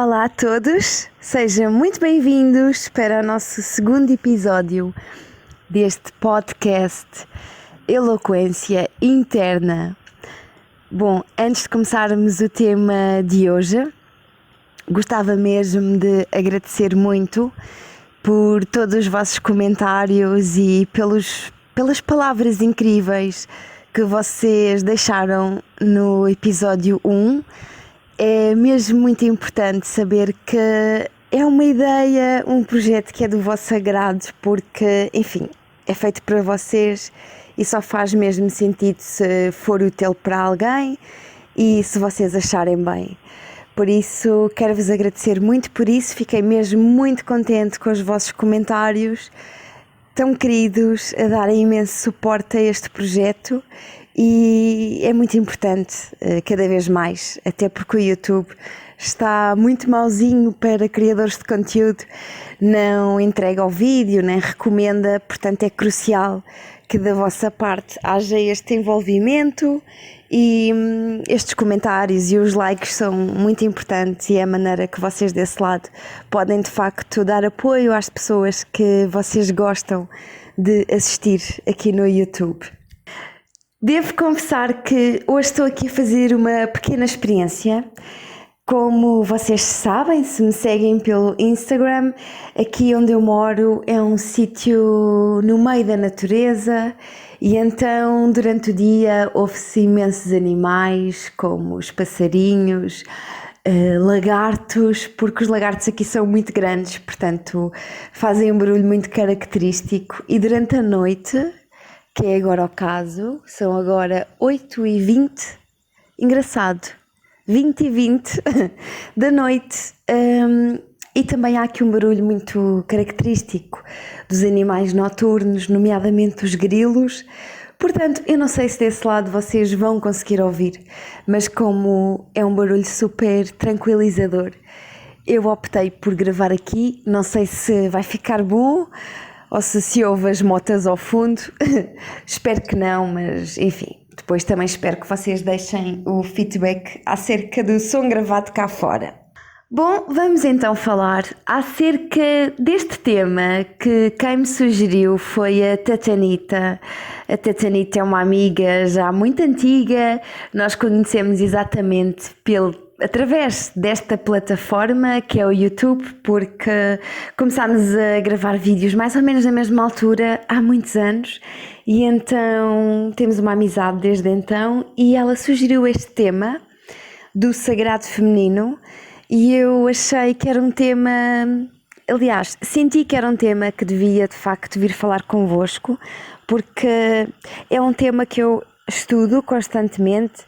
Olá a todos, sejam muito bem-vindos para o nosso segundo episódio deste podcast Eloquência Interna. Bom, antes de começarmos o tema de hoje, gostava mesmo de agradecer muito por todos os vossos comentários e pelas palavras incríveis que vocês deixaram no episódio 1. É mesmo muito importante saber que é uma ideia, um projeto que é do vosso agrado, porque, enfim, é feito para vocês e só faz mesmo sentido se for útil para alguém e se vocês acharem bem. Por isso, quero-vos agradecer muito por isso, fiquei mesmo muito contente com os vossos comentários, tão queridos, a darem imenso suporte a este projeto. E é muito importante, cada vez mais, até porque o YouTube está muito mauzinho para criadores de conteúdo, não entrega o vídeo, nem recomenda, portanto é crucial que da vossa parte haja este envolvimento e estes comentários e os likes são muito importantes e é a maneira que vocês desse lado podem de facto dar apoio às pessoas que vocês gostam de assistir aqui no YouTube. Devo confessar que hoje estou aqui a fazer uma pequena experiência. Como vocês sabem, se me seguem pelo Instagram, aqui onde eu moro é um sítio no meio da natureza e então durante o dia ouve-se imensos animais, como os passarinhos, lagartos, porque os lagartos aqui são muito grandes, portanto fazem um barulho muito característico e durante a noite, que é agora o caso, são agora 8h20, engraçado, 20h20 da noite, e também há aqui um barulho muito característico dos animais noturnos, nomeadamente os grilos, portanto eu não sei se desse lado vocês vão conseguir ouvir, mas como é um barulho super tranquilizador, eu optei por gravar aqui, não sei se vai ficar bom, ou se ouve as motas ao fundo, espero que não, mas enfim, depois também espero que vocês deixem o feedback acerca do som gravado cá fora. Bom, vamos então falar acerca deste tema que quem me sugeriu foi a Tatanita. A Tatanita é uma amiga já muito antiga, nós conhecemos exatamente através desta plataforma que é o YouTube, porque começámos a gravar vídeos mais ou menos na mesma altura, há muitos anos, e então temos uma amizade desde então, e ela sugeriu este tema do sagrado feminino, e eu achei que era um tema, aliás, senti que era um tema que devia de facto vir falar convosco, porque é um tema que eu estudo constantemente,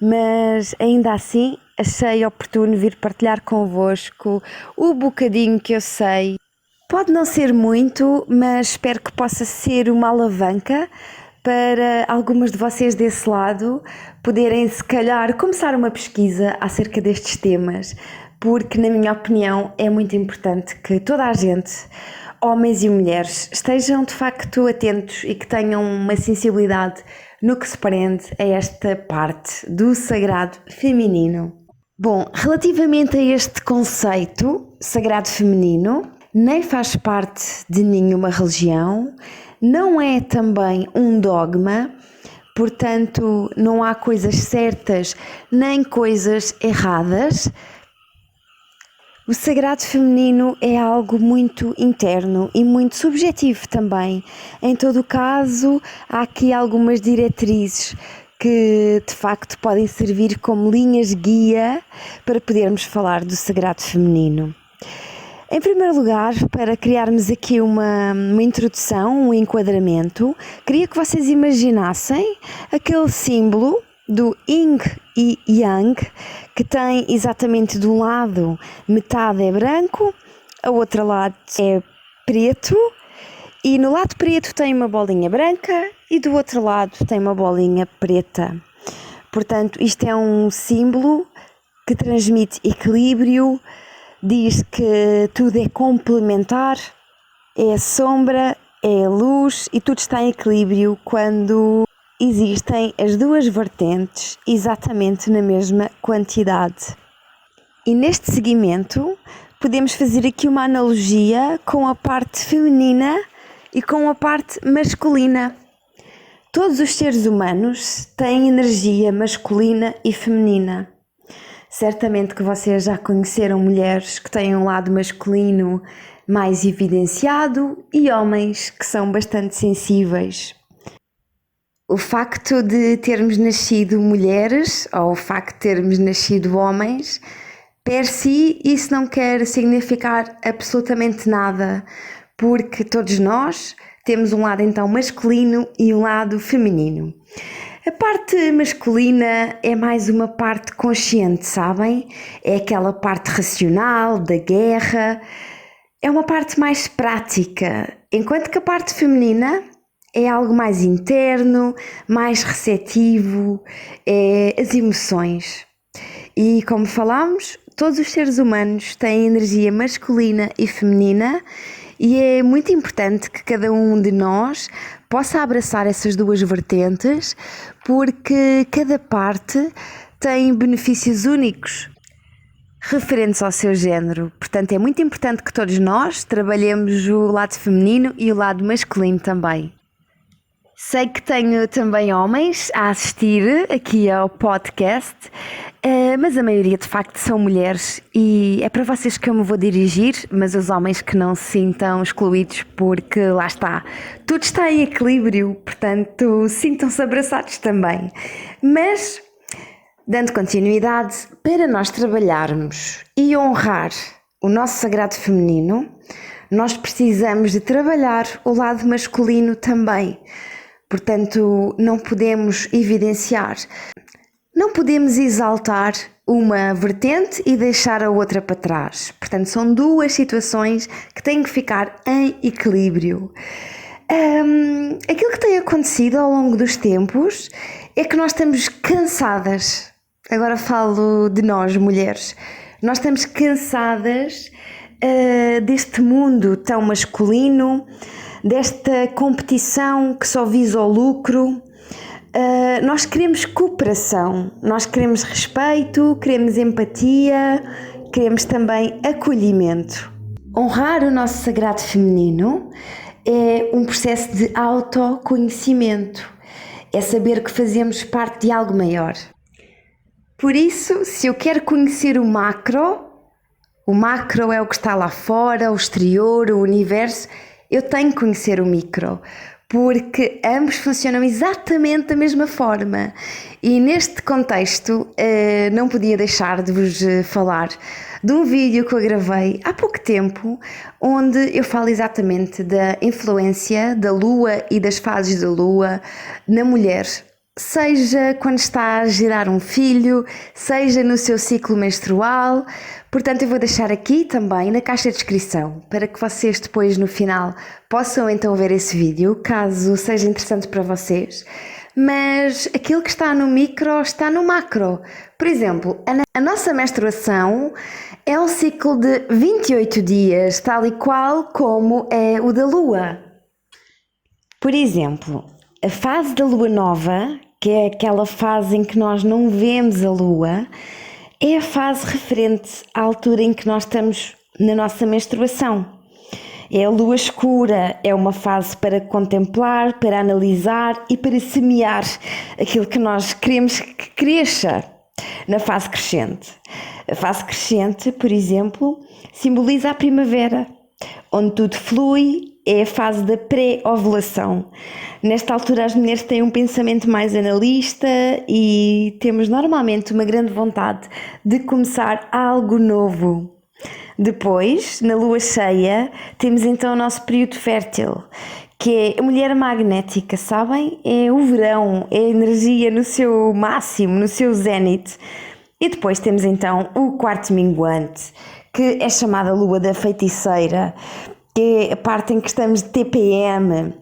mas ainda assim achei oportuno vir partilhar convosco o bocadinho que eu sei. Pode não ser muito, mas espero que possa ser uma alavanca para algumas de vocês desse lado poderem, se calhar, começar uma pesquisa acerca destes temas, porque, na minha opinião, é muito importante que toda a gente, homens e mulheres, estejam de facto atentos e que tenham uma sensibilidade no que se prende a esta parte do sagrado feminino. Bom, relativamente a este conceito, sagrado feminino, nem faz parte de nenhuma religião, não é também um dogma, portanto não há coisas certas nem coisas erradas. O sagrado feminino é algo muito interno e muito subjetivo também. Em todo o caso, há aqui algumas diretrizes que de facto podem servir como linhas guia para podermos falar do sagrado feminino. Em primeiro lugar, para criarmos aqui uma introdução, um enquadramento, queria que vocês imaginassem aquele símbolo do Yin e Yang, que tem exatamente de um lado metade é branco, a outro lado é preto, e no lado preto tem uma bolinha branca e do outro lado tem uma bolinha preta. Portanto, isto é um símbolo que transmite equilíbrio, diz que tudo é complementar, é a sombra, é a luz e tudo está em equilíbrio quando existem as duas vertentes exatamente na mesma quantidade. E neste seguimento podemos fazer aqui uma analogia com a parte feminina e com a parte masculina. Todos os seres humanos têm energia masculina e feminina. Certamente que vocês já conheceram mulheres que têm um lado masculino mais evidenciado e homens que são bastante sensíveis. O facto de termos nascido mulheres ou o facto de termos nascido homens, per si, isso não quer significar absolutamente nada, porque todos nós temos um lado então masculino e um lado feminino. A parte masculina é mais uma parte consciente, sabem? É aquela parte racional, da guerra, é uma parte mais prática, enquanto que a parte feminina é algo mais interno, mais receptivo, é as emoções. E como falámos, todos os seres humanos têm energia masculina e feminina e é muito importante que cada um de nós possa abraçar essas duas vertentes, porque cada parte tem benefícios únicos referentes ao seu género. Portanto, é muito importante que todos nós trabalhemos o lado feminino e o lado masculino também. Sei que tenho também homens a assistir aqui ao podcast, mas a maioria de facto são mulheres e é para vocês que eu me vou dirigir, mas os homens que não se sintam excluídos, porque lá está, tudo está em equilíbrio, portanto sintam-se abraçados também. Mas, dando continuidade, para nós trabalharmos e honrar o nosso sagrado feminino, nós precisamos de trabalhar o lado masculino também. Portanto, não podemos evidenciar, não podemos exaltar uma vertente e deixar a outra para trás. Portanto, são duas situações que têm que ficar em equilíbrio. Aquilo que tem acontecido ao longo dos tempos é que nós estamos cansadas. Agora falo de nós, mulheres. Nós estamos cansadas deste mundo tão masculino, desta competição que só visa o lucro. Nós queremos cooperação, nós queremos respeito, queremos empatia, queremos também acolhimento. Honrar o nosso sagrado feminino é um processo de autoconhecimento, é saber que fazemos parte de algo maior. Por isso, se eu quero conhecer o macro é o que está lá fora, o exterior, o universo, eu tenho que conhecer o micro, porque ambos funcionam exatamente da mesma forma. E neste contexto, não podia deixar de vos falar de um vídeo que eu gravei há pouco tempo, onde eu falo exatamente da influência da Lua e das fases da Lua na mulher, seja quando está a gerar um filho, seja no seu ciclo menstrual. Portanto, eu vou deixar aqui também na caixa de descrição para que vocês depois no final possam então ver esse vídeo, caso seja interessante para vocês. Mas aquilo que está no micro está no macro. Por exemplo, a nossa menstruação é um ciclo de 28 dias, tal e qual como é o da Lua. Por exemplo, a fase da Lua Nova, que é aquela fase em que nós não vemos a Lua, é a fase referente à altura em que nós estamos na nossa menstruação. É a lua escura, é uma fase para contemplar, para analisar e para semear aquilo que nós queremos que cresça na fase crescente. A fase crescente, por exemplo, simboliza a primavera, onde tudo flui, é a fase da pré-ovulação. Nesta altura as mulheres têm um pensamento mais analista e temos normalmente uma grande vontade de começar algo novo. Depois, na lua cheia, temos então o nosso período fértil, que é a mulher magnética, sabem? É o verão, é a energia no seu máximo, no seu zénite. E depois temos então o quarto minguante, que é chamada lua da feiticeira, que é a parte em que estamos de TPM.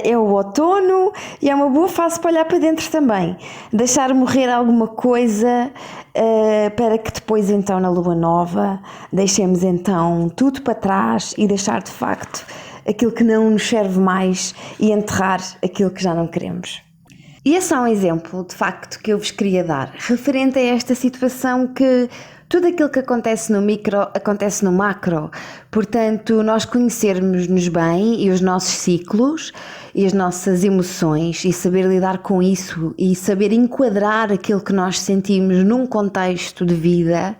É o outono e é uma boa fase para olhar para dentro também, deixar morrer alguma coisa para que depois então na lua nova deixemos então tudo para trás e deixar de facto aquilo que não nos serve mais e enterrar aquilo que já não queremos. E é só um exemplo de facto que eu vos queria dar referente a esta situação que Tudo aquilo que acontece no micro acontece no macro, portanto, nós conhecermos-nos bem e os nossos ciclos e as nossas emoções e saber lidar com isso e saber enquadrar aquilo que nós sentimos num contexto de vida,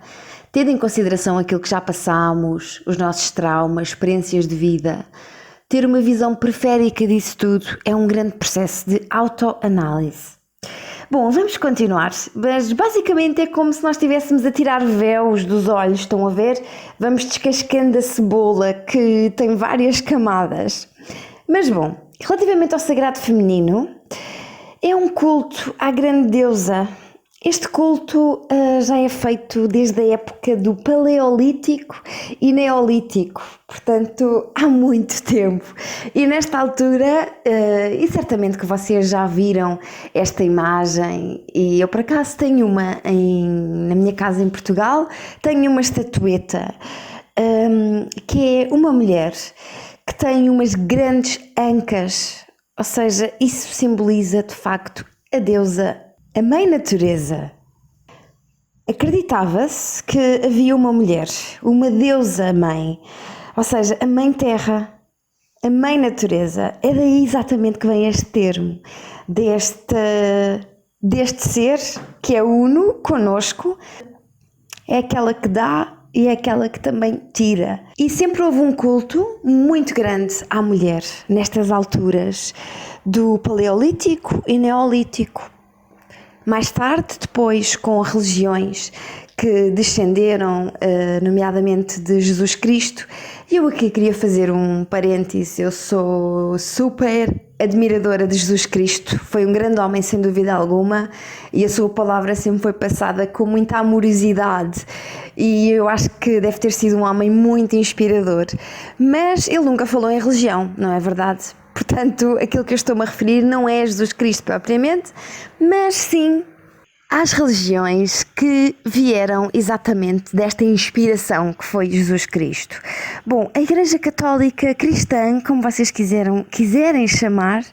tendo em consideração aquilo que já passámos, os nossos traumas, experiências de vida, ter uma visão periférica disso tudo é um grande processo de autoanálise. Bom, vamos continuar, mas basicamente é como se nós estivéssemos a tirar véus dos olhos, estão a ver? Vamos descascando a cebola que tem várias camadas. Mas bom, relativamente ao sagrado feminino, é um culto à grande deusa. Este culto já é feito desde a época do Paleolítico e Neolítico, portanto há muito tempo. E nesta altura, e certamente que vocês já viram esta imagem, e eu por acaso tenho uma na minha casa em Portugal, tenho uma estatueta que é uma mulher que tem umas grandes ancas, ou seja, isso simboliza de facto a deusa, a Mãe Natureza. Acreditava-se que havia uma mulher, uma deusa mãe, ou seja, a Mãe Terra, a Mãe Natureza. É daí exatamente que vem este termo, deste ser que é uno conosco, é aquela que dá e é aquela que também tira. E sempre houve um culto muito grande à mulher, nestas alturas do Paleolítico e Neolítico. Mais tarde, depois, com religiões que descenderam, nomeadamente de Jesus Cristo, e eu aqui queria fazer um parêntese, eu sou super admiradora de Jesus Cristo, foi um grande homem sem dúvida alguma, e a sua palavra sempre foi passada com muita amorosidade, e eu acho que deve ter sido um homem muito inspirador, mas ele nunca falou em religião, não é verdade? Portanto, aquilo que eu estou-me a referir não é Jesus Cristo propriamente, mas sim às religiões que vieram exatamente desta inspiração que foi Jesus Cristo. Bom, a Igreja Católica Cristã, como vocês quiserem chamar,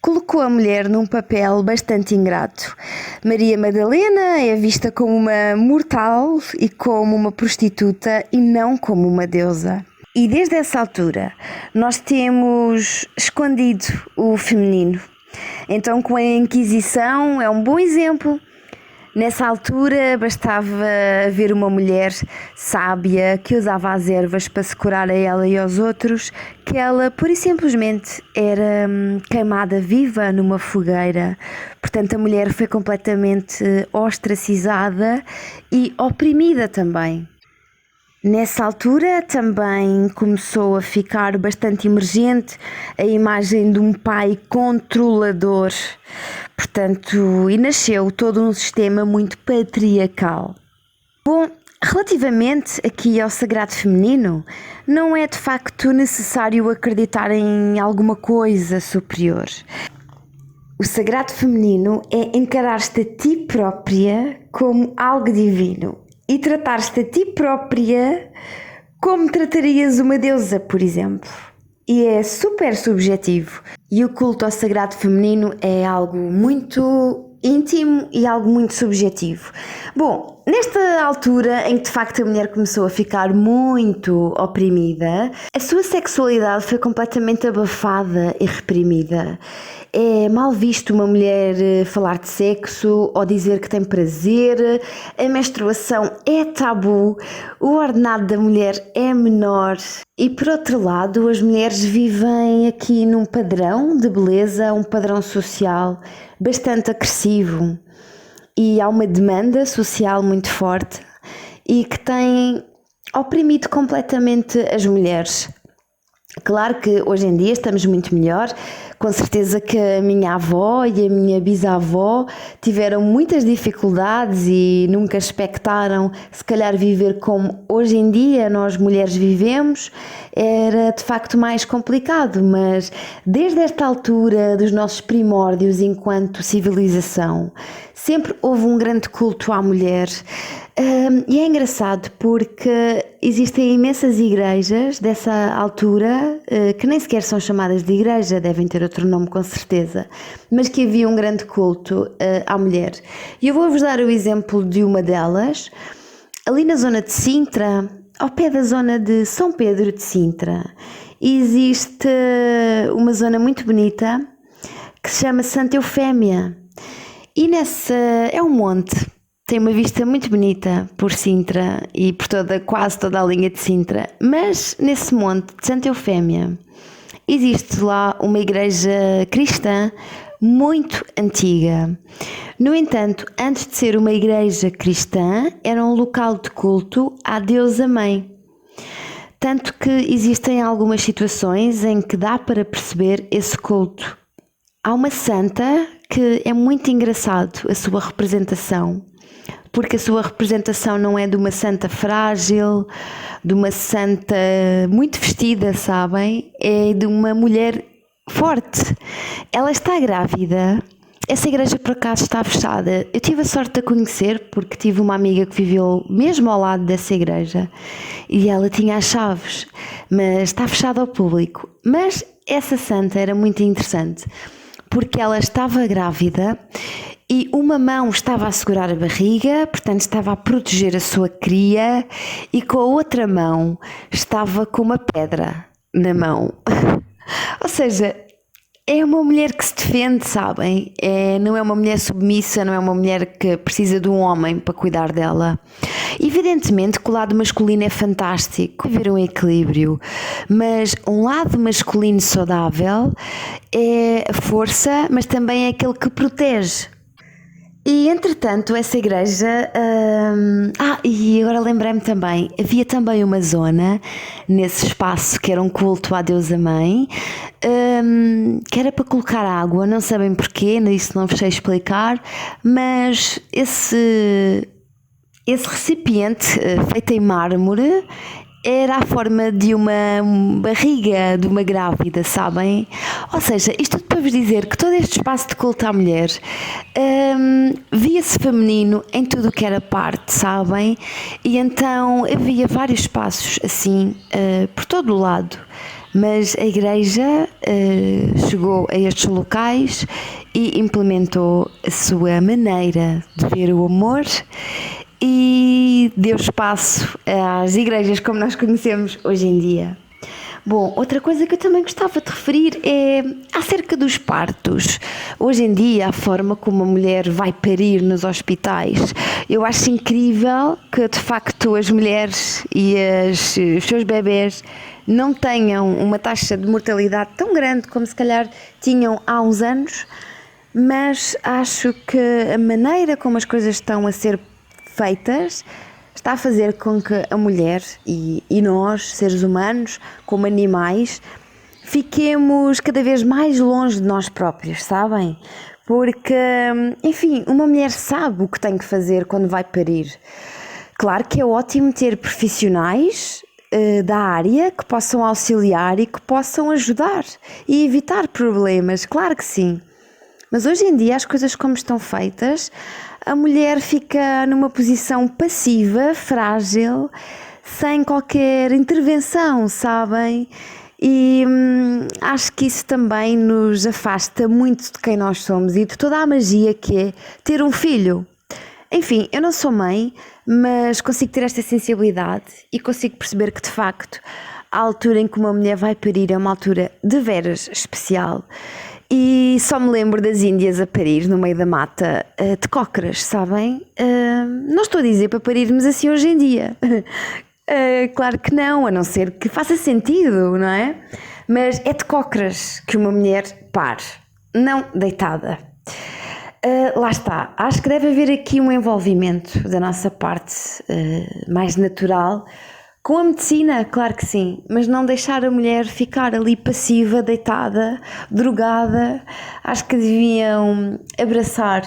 colocou a mulher num papel bastante ingrato. Maria Madalena é vista como uma mortal e como uma prostituta e não como uma deusa. E desde essa altura nós temos escondido o feminino. Então, com a Inquisição é um bom exemplo. Nessa altura bastava haver uma mulher sábia que usava as ervas para se curar a ela e aos outros, que ela pura e simplesmente era queimada viva numa fogueira. Portanto, a mulher foi completamente ostracizada e oprimida também. Nessa altura também começou a ficar bastante emergente a imagem de um pai controlador, portanto, e nasceu todo um sistema muito patriarcal. Bom, relativamente aqui ao sagrado feminino, não é de facto necessário acreditar em alguma coisa superior. O sagrado feminino é encarar-te a ti própria como algo divino. E tratar-te a ti própria como tratarias uma deusa, por exemplo. E é super subjetivo. E o culto ao sagrado feminino é algo muito íntimo e algo muito subjetivo. Bom, nesta altura em que de facto a mulher começou a ficar muito oprimida, a sua sexualidade foi completamente abafada e reprimida. É mal visto uma mulher falar de sexo ou dizer que tem prazer, a menstruação é tabu, o ordenado da mulher é menor e, por outro lado, as mulheres vivem aqui num padrão de beleza, um padrão social bastante agressivo e há uma demanda social muito forte e que tem oprimido completamente as mulheres. Claro que hoje em dia estamos muito melhor, com certeza que a minha avó e a minha bisavó tiveram muitas dificuldades e nunca expectaram se calhar viver como hoje em dia nós mulheres vivemos, era de facto mais complicado, mas desde esta altura dos nossos primórdios enquanto civilização, sempre houve um grande culto à mulher. E é engraçado porque existem imensas igrejas dessa altura que nem sequer são chamadas de igreja, devem ter outro nome com certeza, mas que havia um grande culto à mulher. E eu vou-vos dar o exemplo de uma delas, ali na zona de Sintra, ao pé da zona de São Pedro de Sintra, existe uma zona muito bonita que se chama Santa Eufémia. E é um monte. Tem uma vista muito bonita por Sintra e por quase toda a linha de Sintra. Mas nesse monte de Santa Eufémia existe lá uma igreja cristã muito antiga. No entanto, antes de ser uma igreja cristã, era um local de culto à deusa mãe. Tanto que existem algumas situações em que dá para perceber esse culto. Há uma santa que é muito engraçado a sua representação, porque a sua representação não é de uma santa frágil, de uma santa muito vestida, sabem? É de uma mulher forte. Ela está grávida. Essa igreja por acaso está fechada. Eu tive a sorte de a conhecer porque tive uma amiga que viveu mesmo ao lado dessa igreja e ela tinha as chaves, mas está fechada ao público. Mas essa santa era muito interessante porque ela estava grávida e uma mão estava a segurar a barriga, portanto estava a proteger a sua cria, e com a outra mão estava com uma pedra na mão. Ou seja, é uma mulher que se defende, sabem? Não é uma mulher submissa, não é uma mulher que precisa de um homem para cuidar dela. Evidentemente que o lado masculino é fantástico, haver um equilíbrio, mas um lado masculino saudável é a força, mas também é aquele que protege. E entretanto essa igreja, e agora lembrei-me também, havia também uma zona nesse espaço que era um culto à deusa mãe, que era para colocar água, não sabem porquê, isso não vos sei explicar, mas esse recipiente feito em mármore era a forma de uma barriga de uma grávida, sabem? Ou seja, isto tudo para vos dizer que todo este espaço de culto à mulher via-se feminino em tudo o que era parte, sabem? E então havia vários espaços assim por todo o lado. Mas a igreja chegou a estes locais e implementou a sua maneira de ver o amor e deu espaço às igrejas como nós conhecemos hoje em dia. Bom, outra coisa que eu também gostava de referir é acerca dos partos. Hoje em dia, a forma como a mulher vai parir nos hospitais, eu acho incrível que de facto as mulheres e os seus bebés não tenham uma taxa de mortalidade tão grande como se calhar tinham há uns anos, mas acho que a maneira como as coisas estão a ser feitas está a fazer com que a mulher e nós, seres humanos, como animais, fiquemos cada vez mais longe de nós próprios, sabem? Porque, enfim, uma mulher sabe o que tem que fazer quando vai parir. Claro que é ótimo ter profissionais da área que possam auxiliar e que possam ajudar e evitar problemas, claro que sim. Mas hoje em dia as coisas como estão feitas, a mulher fica numa posição passiva, frágil, sem qualquer intervenção, sabem? E acho que isso também nos afasta muito de quem nós somos e de toda a magia que é ter um filho. Enfim, eu não sou mãe, mas consigo ter esta sensibilidade e consigo perceber que de facto a altura em que uma mulher vai parir é uma altura de veras especial. E só me lembro das índias a parir no meio da mata de cócoras, sabem? Não estou a dizer para parirmos assim hoje em dia. Claro que não, a não ser que faça sentido, não é? Mas é de cócoras que uma mulher pare, não deitada. Lá está, acho que deve haver aqui um envolvimento da nossa parte mais natural com a medicina, claro que sim, mas não deixar a mulher ficar ali passiva, deitada, drogada. Acho que deviam abraçar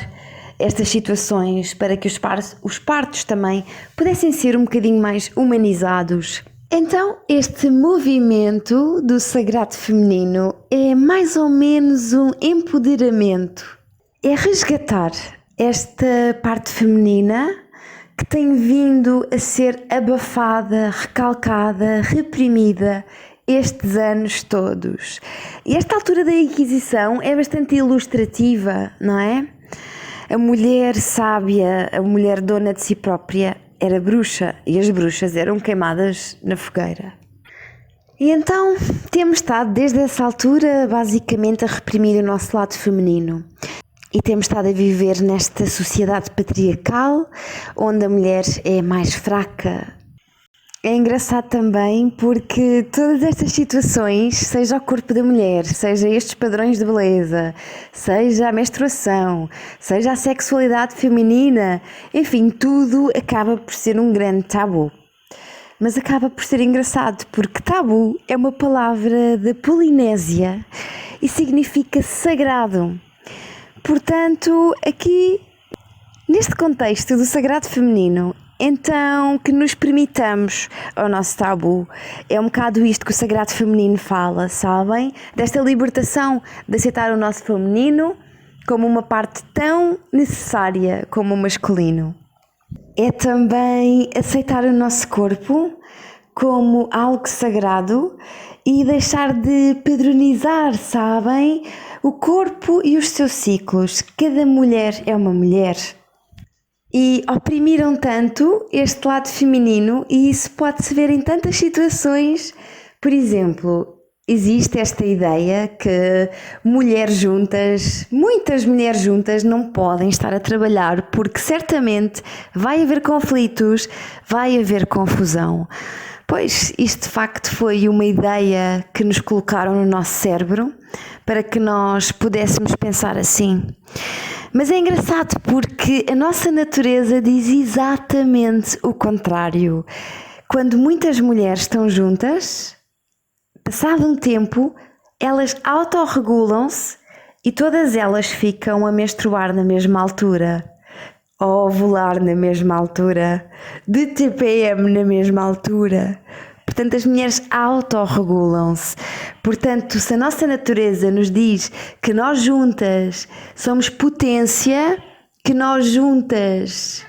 estas situações para que os partos também pudessem ser um bocadinho mais humanizados. Então, este movimento do sagrado feminino é mais ou menos um empoderamento. É resgatar esta parte feminina que tem vindo a ser abafada, recalcada, reprimida estes anos todos. E esta altura da Inquisição é bastante ilustrativa, não é? A mulher sábia, a mulher dona de si própria, era bruxa e as bruxas eram queimadas na fogueira. E então temos estado desde essa altura basicamente a reprimir o nosso lado feminino. E temos estado a viver nesta sociedade patriarcal, onde a mulher é mais fraca. É engraçado também porque todas estas situações, seja o corpo da mulher, seja estes padrões de beleza, seja a menstruação, seja a sexualidade feminina, enfim, tudo acaba por ser um grande tabu. Mas acaba por ser engraçado porque tabu é uma palavra da Polinésia e significa sagrado. Portanto, aqui, neste contexto do sagrado feminino, então que nos permitamos ao nosso tabu. É um bocado isto que o sagrado feminino fala, sabem? Desta libertação de aceitar o nosso feminino como uma parte tão necessária como o masculino. É também aceitar o nosso corpo como algo sagrado e deixar de padronizar, sabem? O corpo e os seus ciclos. Cada mulher é uma mulher. E oprimiram tanto este lado feminino e isso pode-se ver em tantas situações. Por exemplo, existe esta ideia que mulheres juntas, muitas mulheres juntas não podem estar a trabalhar porque certamente vai haver conflitos, vai haver confusão. Pois isto de facto foi uma ideia que nos colocaram no nosso cérebro para que nós pudéssemos pensar assim. Mas é engraçado porque a nossa natureza diz exatamente o contrário. Quando muitas mulheres estão juntas, passado um tempo, elas autorregulam-se e todas elas ficam a menstruar na mesma altura, a ovular na mesma altura, de TPM na mesma altura. Portanto, as mulheres autorregulam-se. Portanto, se a nossa natureza nos diz que nós juntas somos potência, que nós juntas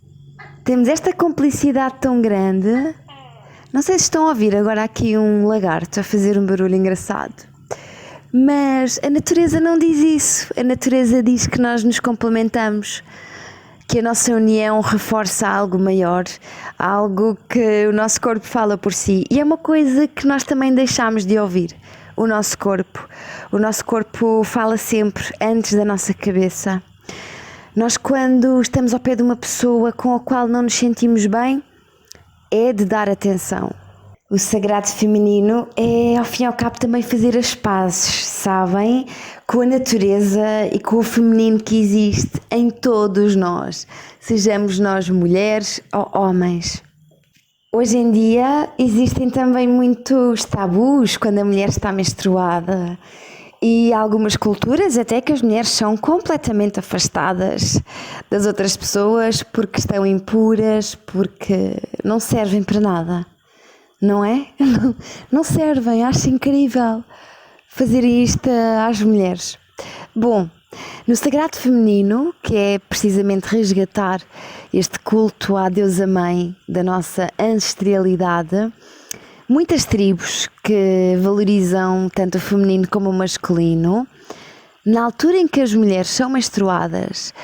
temos esta complicidade tão grande. Não sei se estão a ouvir agora aqui um lagarto a fazer um barulho engraçado. Mas a natureza não diz isso. A natureza diz que nós nos complementamos, que a nossa união reforça algo maior, algo que o nosso corpo fala por si. E é uma coisa que nós também deixamos de ouvir, o nosso corpo. O nosso corpo fala sempre antes da nossa cabeça. Nós, quando estamos ao pé de uma pessoa com a qual não nos sentimos bem, é de dar atenção. O sagrado feminino é, ao fim e ao cabo, também fazer as pazes, sabem? Com a natureza e com o feminino que existe em todos nós, sejamos nós mulheres ou homens. Hoje em dia existem também muitos tabus quando a mulher está menstruada e algumas culturas até que as mulheres são completamente afastadas das outras pessoas porque estão impuras, porque não servem para nada. Não é? Não servem, acho incrível fazer isto às mulheres. Bom, no sagrado feminino, que é precisamente resgatar este culto à deusa mãe da nossa ancestralidade, muitas tribos que valorizam tanto o feminino como o masculino, na altura em que as mulheres são menstruadas,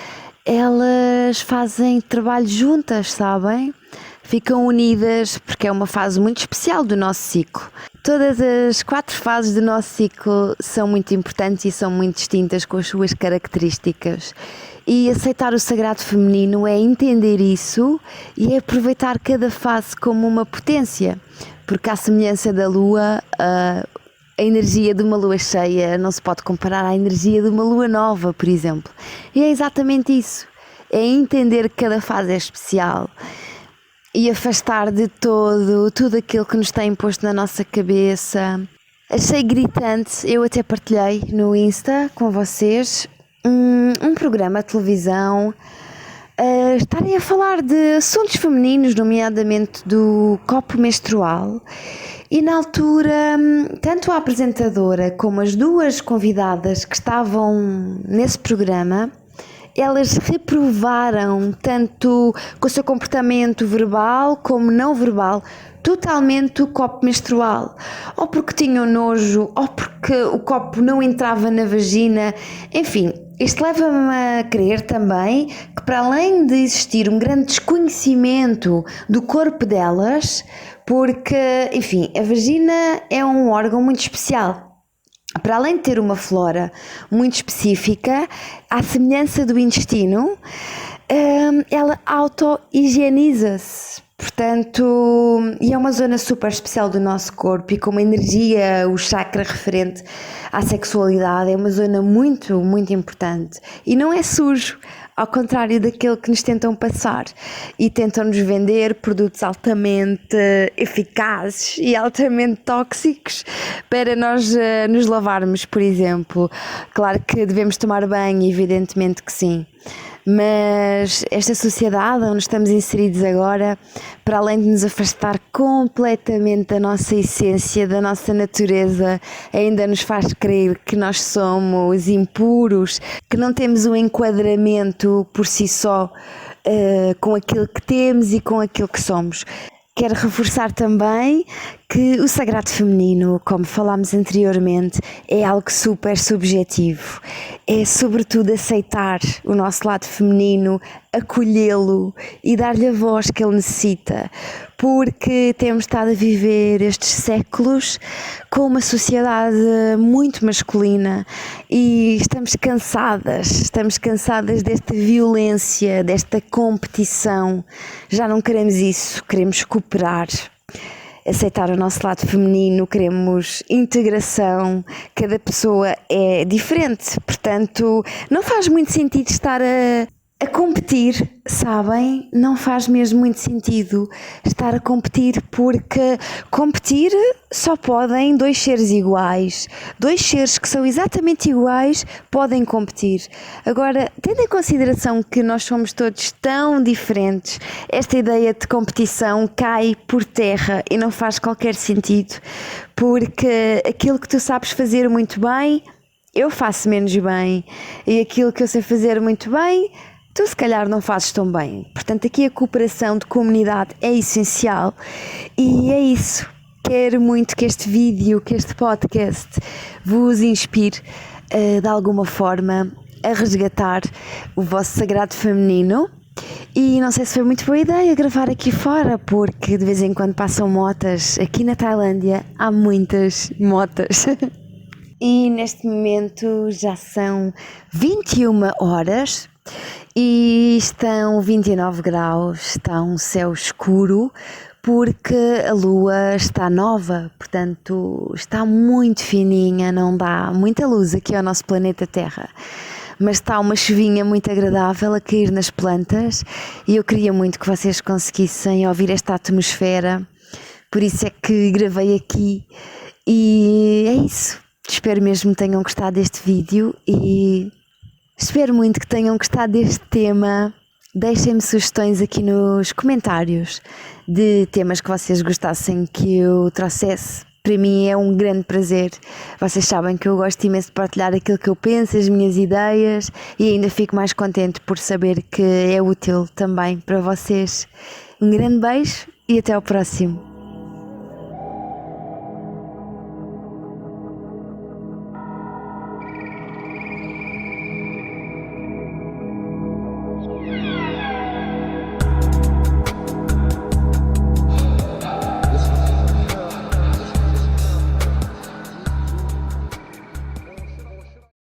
elas fazem trabalho juntas, sabem? Ficam unidas porque é uma fase muito especial do nosso ciclo. Todas as 4 fases do nosso ciclo são muito importantes e são muito distintas com as suas características. E aceitar o sagrado feminino é entender isso e é aproveitar cada fase como uma potência. Porque à semelhança da lua, a energia de uma lua cheia não se pode comparar à energia de uma lua nova, por exemplo. E é exatamente isso. É entender que cada fase é especial. E afastar de tudo aquilo que nos tem imposto na nossa cabeça. Achei gritante, eu até partilhei no Insta com vocês um programa de televisão estarem a falar de assuntos femininos, nomeadamente do copo menstrual. E na altura, tanto a apresentadora como as 2 convidadas que estavam nesse programa elas reprovaram, tanto com o seu comportamento verbal como não verbal, totalmente o copo menstrual, ou porque tinham nojo, ou porque o copo não entrava na vagina, enfim. Isto leva-me a crer também que, para além de existir um grande desconhecimento do corpo delas, porque, enfim, a vagina é um órgão muito especial. Para além de ter uma flora muito específica, à semelhança do intestino, ela auto-higieniza-se. Portanto, e é uma zona super especial do nosso corpo e com uma energia, o chakra referente à sexualidade, é uma zona muito, muito importante. E não é sujo, ao contrário daquilo que nos tentam passar e tentam-nos vender produtos altamente eficazes e altamente tóxicos para nós nos lavarmos, por exemplo. Claro que devemos tomar banho, evidentemente que sim. Mas esta sociedade onde estamos inseridos agora, para além de nos afastar completamente da nossa essência, da nossa natureza, ainda nos faz crer que nós somos impuros, que não temos um enquadramento por si só com aquilo que temos e com aquilo que somos. Quero reforçar também que o sagrado feminino, como falámos anteriormente, é algo super subjetivo. É sobretudo aceitar o nosso lado feminino, acolhê-lo e dar-lhe a voz que ele necessita, porque temos estado a viver estes séculos com uma sociedade muito masculina e estamos cansadas desta violência, desta competição. Já não queremos isso, queremos cooperar. Aceitar o nosso lado feminino, queremos integração, cada pessoa é diferente, portanto não faz muito sentido estar a competir, sabem? Não faz mesmo muito sentido estar a competir, porque competir só podem dois seres iguais. Dois seres que são exatamente iguais podem competir. Agora, tendo em consideração que nós somos todos tão diferentes, esta ideia de competição cai por terra e não faz qualquer sentido, porque aquilo que tu sabes fazer muito bem, eu faço menos bem, e aquilo que eu sei fazer muito bem, tu se calhar não fazes tão bem. Portanto, aqui a cooperação de comunidade é essencial e é isso. Quero muito que este vídeo, que este podcast vos inspire de alguma forma a resgatar o vosso sagrado feminino. E não sei se foi muito boa ideia gravar aqui fora, porque de vez em quando passam motas. Aqui na Tailândia há muitas motas. E neste momento já são 21 horas e estão 29 graus, está um céu escuro porque a lua está nova, portanto está muito fininha, não dá muita luz aqui ao nosso planeta Terra. Mas está uma chuvinha muito agradável a cair nas plantas e eu queria muito que vocês conseguissem ouvir esta atmosfera, por isso é que gravei aqui e é isso. Espero mesmo que tenham gostado deste vídeo e espero muito que tenham gostado deste tema. Deixem-me sugestões aqui nos comentários de temas que vocês gostassem que eu trouxesse. Para mim é um grande prazer. Vocês sabem que eu gosto imenso de partilhar aquilo que eu penso, as minhas ideias, e ainda fico mais contente por saber que é útil também para vocês. Um grande beijo e até ao próximo.